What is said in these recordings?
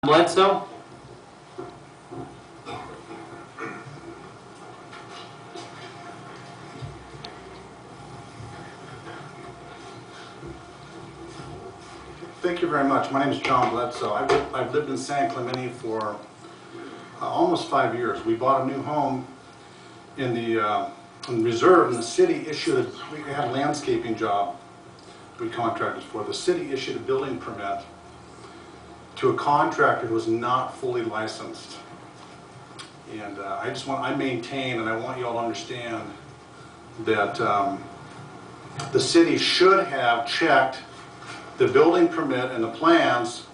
Bledsoe. Thank you very much. My name is John Bledsoe. I've lived in San Clemente for almost 5 years. We bought a new home in the reserve, and the city issued, we had a landscaping job we contracted for. The city issued a building permit to a contractor who was not fully licensed. And I maintain, and I want you all to understand that the city should have checked the building permit and the plans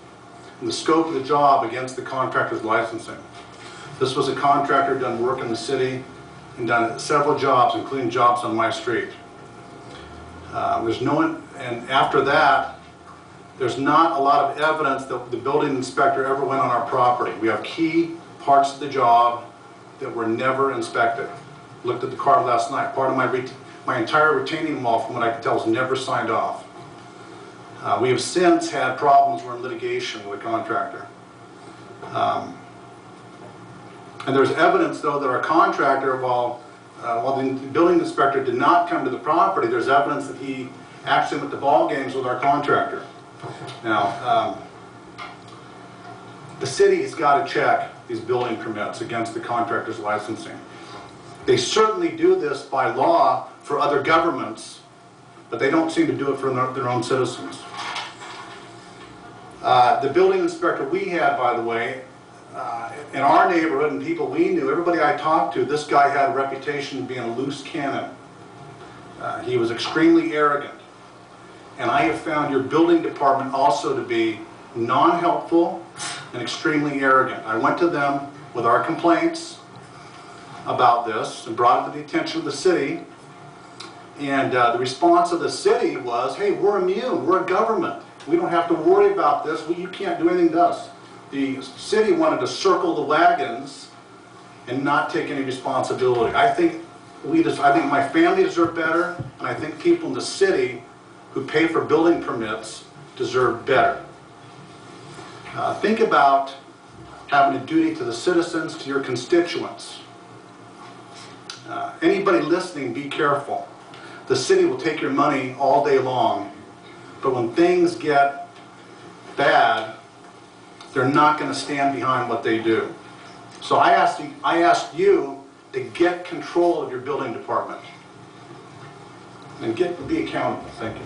and the scope of the job against the contractor's licensing. This was a contractor done work in the city and done several jobs, including jobs on my street. And after that, there's not a lot of evidence that the building inspector ever went on our property. We have key parts of the job that were never inspected. Looked at the card last night. Part of my entire retaining wall, from what I can tell, is never signed off. We have since had problems. We're in litigation with a contractor. And there's evidence, though, that our contractor, while the building inspector did not come to the property, there's evidence that he actually went to ball games with our contractor. Now, the city has got to check these building permits against the contractor's licensing. They certainly do this by law for other governments, but they don't seem to do it for their own citizens. The building inspector we had, by the way, in our neighborhood and people we knew, everybody I talked to, this guy had a reputation of being a loose cannon. He was extremely arrogant. And I have found your building department also to be non-helpful and extremely arrogant. I went to them with our complaints about this and brought it to the attention of the city. And the response of the city was, hey, we're immune, we're a government. We don't have to worry about this. You can't do anything to us. The city wanted to circle the wagons and not take any responsibility. I think my family deserve better, and I think people in the city who pay for building permits deserve better. Think about having a duty to the citizens, to your constituents. Anybody listening, be careful. The city will take your money all day long, but when things get bad, they're not going to stand behind what they do. So I asked you to get control of your building department and be accountable. Thank you.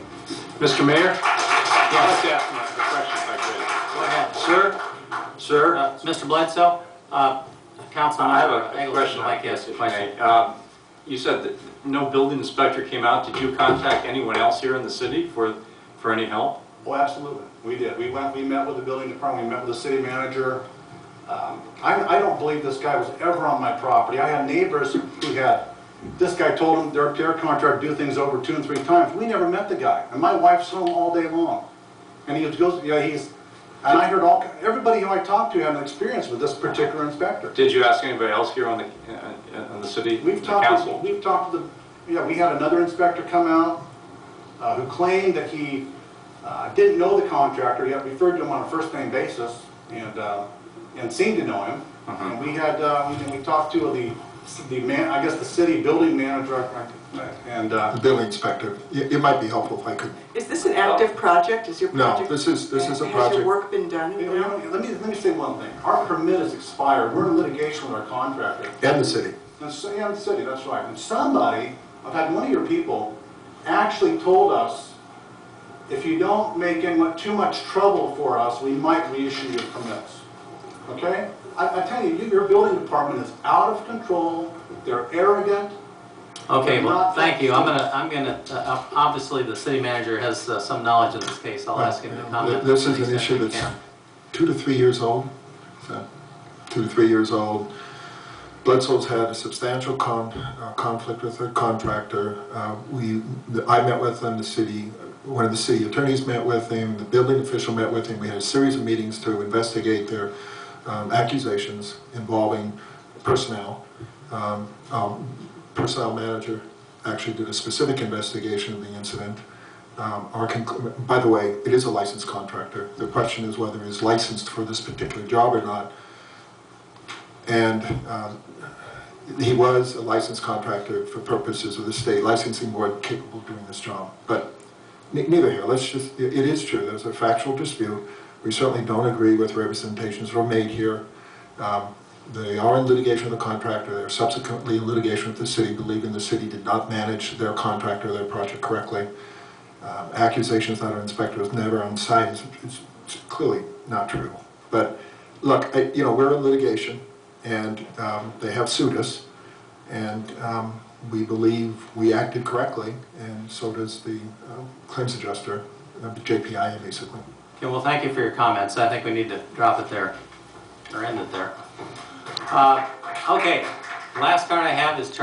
Mr. Mayor? Yes. I'd like to ask a question if I could. Go ahead. Sir? Mr. Bledsoe, Councilman, I have a question like yes, if I may. You said that no building inspector came out. Did you contact anyone else here in the city for any help? Oh, absolutely. We did. We met with the building department, we met with the city manager. I don't believe this guy was ever on my property. I had neighbors who had, this guy told them their contract do things over 2 and 3 times. We never met the guy. And my wife's home all day long. And he goes, yeah, and I heard everybody who I talked to had an experience with this particular inspector. Did you ask anybody else here on the city council? We've talked to we had another inspector come out who claimed that he didn't know the contractor, yet referred to him on a first-name basis, and seemed to know him. And we had we talked to the city building manager and the building inspector. It might be helpful if I could. Is this an active project? Is your project? No, this is a project. Has your work been done? Let me say one thing. Our permit is expired. We're in litigation with our contractor. And the city. And the city. That's right. And somebody, I've had one of your people, actually told us, if you don't make too much trouble for us, we might reissue your permits. Okay? I tell you, your building department is out of control. They're arrogant. Okay, well, thank you. I'm gonna. Obviously, the city manager has some knowledge in this case. I'll ask him to comment. This is an issue that's 2 to 3 years old. So, 2 to 3 years old. Bledsoe's had a substantial conflict with their contractor. I met with them. One of the city attorneys met with him. The building official met with him. We had a series of meetings to investigate their accusations involving personnel. Personnel manager actually did a specific investigation of the incident. by the way, it is a licensed contractor. The question is whether he's licensed for this particular job or not. And he was a licensed contractor for purposes of the state licensing board capable of doing this job. But neither here. It is true. There's a factual dispute. We certainly don't agree with representations that were made here. They are in litigation with the contractor. They're subsequently in litigation with the city, believing the city did not manage their contract or their project correctly. Accusations that our inspector was never on site is clearly not true. But look, we're in litigation, and they have sued us, and we believe we acted correctly, and so does the claims adjuster, the JPI, basically. Okay, well, thank you for your comments. I think we need to drop it there, or end it there. Okay, last card I have is